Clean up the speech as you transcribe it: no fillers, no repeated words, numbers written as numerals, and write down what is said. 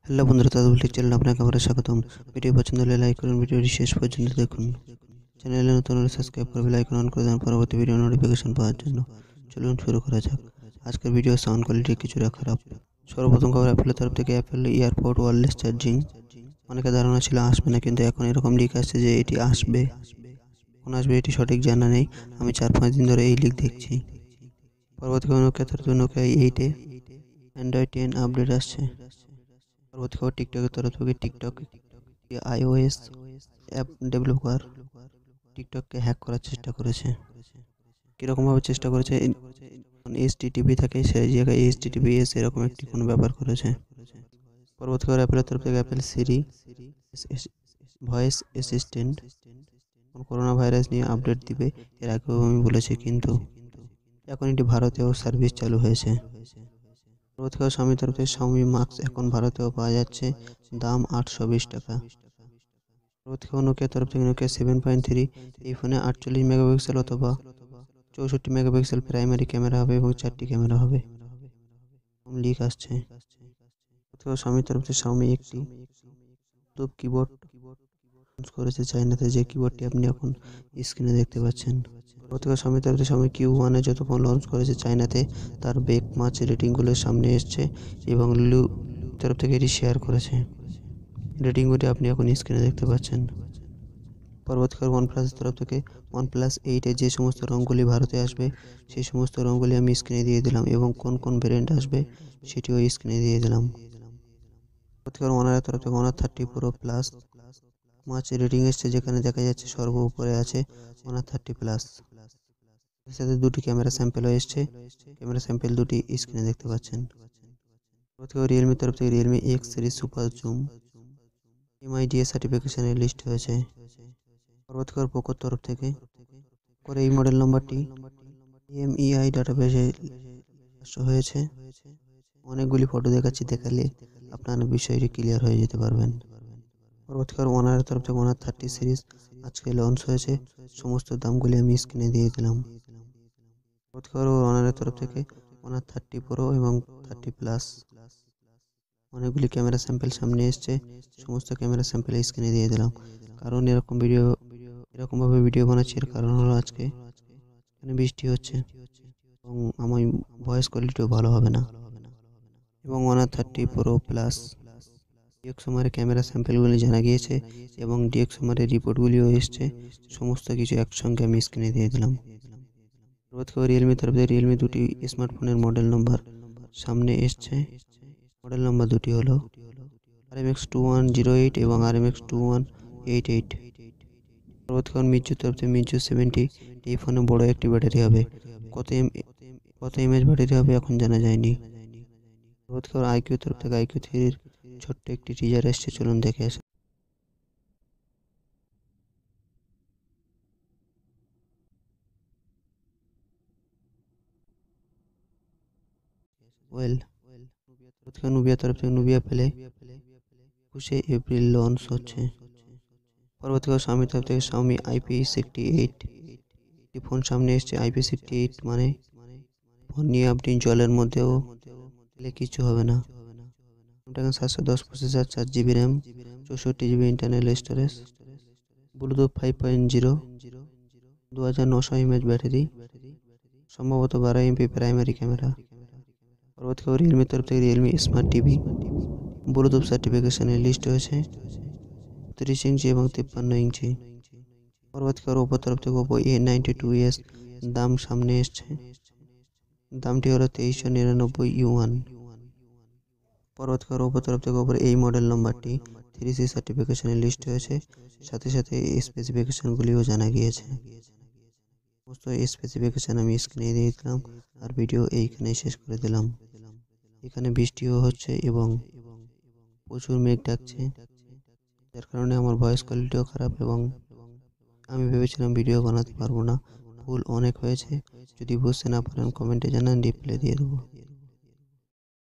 Hello বন্ধুরা, তাদের চ্যানেলে আপনাকে আবার স্বাগতম। ভিডিও পছন্দ হলে লাইক করুন, ভিডিওটি শেষ পর্যন্ত দেখুন। চ্যানেলে নতুন হলে সাবস্ক্রাইব করে বেল আইকন অন করে দেন পরবর্তী ভিডিও নোটিফিকেশন পাওয়ার জন্য। চলুন শুরু করা যাক। আজকের ভিডিও সাউন্ড কোয়ালিটি কিছুটা খারাপ। সর্বপ্রথম খবর, অ্যাপেলের তরফ থেকে অ্যাপেল এয়ারপড ওয়্যারলেস চার্জিং। অনেকের ধারণা ছিল আসবে না, কিন্তু এখন এরকম লিক আসছে যে এটি আসবে। কখন আসবে এটি সঠিক জানা নেই। আমি 4-5 দিন ধরে এই লিক দেখছি। পরবর্তী খবর, নোকিয়া 8-এ অ্যান্ড্রয়েড 10 আপডেট আসছে। পরবর্তী খবর, টিকটকের তরফ থেকে টিকটক iOS অ্যাপ ডেভেলপার টিকটককে হ্যাক করার চেষ্টা করেছে। কীরকমভাবে চেষ্টা করেছে? HTTP থাকে, সেই জায়গায় HTTPS এরকম একটি কোনো ব্যাপার করেছে। পরবর্তী খবর, অ্যাপেলের তরফ থেকে অ্যাপেল সিরি ভয়েস অ্যাসিস্ট্যান্ট করোনা ভাইরাস নিয়ে আপডেট দিবে, এর আগেও আমি বলেছি, কিন্তু এখন এটি ভারতেও সার্ভিস চালু হয়েছে। পরবর্তী খবর, স্বামীর তরফ থেকে শাওমি মাস্ক এখন ভারতেও পাওয়া যাচ্ছে, দাম 820 টাকা। পরবর্তী খবর, নোকিয়ার তরফ থেকে নোকিয়া 7.3 এই ফোনে 48 মেগাপিক্সেল অথবা 64 মেগাপিক্সেল প্রাইমারি ক্যামেরা হবে এবং 4টি ক্যামেরা হবে। লিক আসছে। স্বামীর তরফ থেকে শাওমি একটি কিবোর্ড লঞ্চ করেছে চাইনাতে, যে কিবোর্ডটি আপনি এখন স্ক্রিনে দেখতে পাচ্ছেন। পরবর্তীকালে স্বামীর তরফ থেকে শাওমি Q1 যত ফোন লঞ্চ করেছে চাইনাতে, তার বেক মাছ রেটিংগুলোর সামনে এসছে এবং লু তরফ থেকে এটি শেয়ার করেছে। রেটিংগুলি আপনি এখন স্ক্রিনে দেখতে পাচ্ছেন। পরবর্তীকালে ওয়ানপ্লাসের তরফ থেকে OnePlus 8 যে সমস্ত রঙগুলি ভারতে আসবে সেই সমস্ত রঙগুলি আমি স্ক্রিনে দিয়ে দিলাম, এবং কোন কোন ভেরিয়েন্ট আসবে সেটিও স্ক্রিনে দিয়ে দিলাম। পরবর্তীকালে ওনারের তরফ থেকে Honor 30 Pro Plus মাছ রেটিং এসছে, যেখানে দেখা যাচ্ছে সর্ব উপরে আছে Honor 30 Plus। এর সাথে দুটি ক্যামেরা স্যাম্পেলও এসছে, ক্যামেরা স্যাম্পেল দুটি স্ক্রিনে দেখতে পাচ্ছেন। পরবর্তীকালে রিয়েলমির তরফ থেকে Realme X series super zoom MIDA সার্টিফিকেশনের লিস্ট হয়েছে। পরবর্তীকালে পোকোর তরফ থেকে করে এই মডেল নম্বরটি MEI ডাটাবেসে হয়েছে। অনেকগুলি ফটো দেখাচ্ছি, দেখালে আপনার বিষয়টি ক্লিয়ার হয়ে যেতে পারবেন। পরবর্তীকালে ওনারের তরফ থেকে Honor 30 সিরিজ আজকে লঞ্চ হয়েছে, সমস্ত দামগুলি আমি স্ক্রিনে দিয়ে দিলাম। পরবর্তীকালে ওনারের তরফ থেকে Honor 30 Pro এবং 30 Plus অনেকগুলি ক্যামেরা স্যাম্পেল সামনে এসছে, সমস্ত ক্যামেরা স্যাম্পেল স্ক্রিনে দিয়ে দিলাম। কারণ এরকমভাবে ভিডিও বানাচ্ছি, এর কারণ হলো আজকে এখানে বৃষ্টি হচ্ছে এবং আমার ভয়েস কোয়ালিটিও ভালো হবে না। এবং Honor 30 Pro Plus DxOMAR camera স্যাম্পেলগুলি জানা গিয়েছে এবং DxOMAR রিপোর্টগুলিও এসছে, সমস্ত কিছু একসঙ্গে আমি স্ক্রিনে দিয়ে দিলাম। পরবর্তীকালে রিয়েলমির তরফ থেকে রিয়েলমি দুটি স্মার্টফোনের মডেল নম্বর সামনে এসছে। মডেল নম্বর দুটি হলো RMX2108 এবং RMX2188। পরবর্তীকালে মির্জুর তরফ থেকে মির্জু 70 এই ফোনে বড় একটি ব্যাটারি হবে, কত এমএএইচ ব্যাটারি হবে এখন জানা যায়নি। পরবর্তীকালে আইকিউ তরফ থেকে IQ 3 ছোট্ট একটি টিজার এসছে, চলুন দেখে আসি। নুবিয়া তরফ থেকে নুবিয়া প্লে 21 এপ্রিল লঞ্চ হচ্ছে। পরবর্তীকালে শাওমির তরফ থেকে শাওমি IP68 ফোন সামনে এসছে। IP68 মানে ফোন নিয়ে আপনি জলের মধ্যেও গেলে কিছু হবে না। 710 processor, 4GB RAM, 64GB internal storage, Bluetooth 5.0, 2900 mAh battery, সম্ভবত 12 MP প্রাইমারি ক্যামেরা। পরবর্তীকালে রিয়েলমির তরফ থেকে রিয়েলমি স্মার্ট টিভি ব্লুটুথ সার্টিফিকেশনের লিস্ট হয়েছে, 30 ইঞ্চি এবং 53 ইঞ্চি। পরবর্তীকালে ওপো তরফ থেকে ওপো A92s দাম সামনে এসছে, দামটি হলো 2399 ইউয়ান। পরবর্তীকালে ওপো তরফ থেকে ওপর এই মডেল নম্বরটি 3C সার্টিফিকেশনের লিস্ট হয়েছে, সাথে সাথে স্পেসিফিকেশনগুলিও জানা গিয়েছে। সমস্ত স্পেসিফিকেশন আমি স্ক্রিনে দিয়ে দিলাম, আর ভিডিও এইখানে শেষ করে দিলাম। এখানে বৃষ্টিও হচ্ছে এবং প্রচুর মেঘ ডাকছে, যার কারণে আমার ভয়েস কোয়ালিটিও খারাপ এবং আমি ভেবেছিলাম ভিডিও বানাতে পারবো না। ভুল অনেক হয়েছে, যদি বুঝতে না পারেন কমেন্টে জানান, রিপ্লাই দিয়ে দেবো।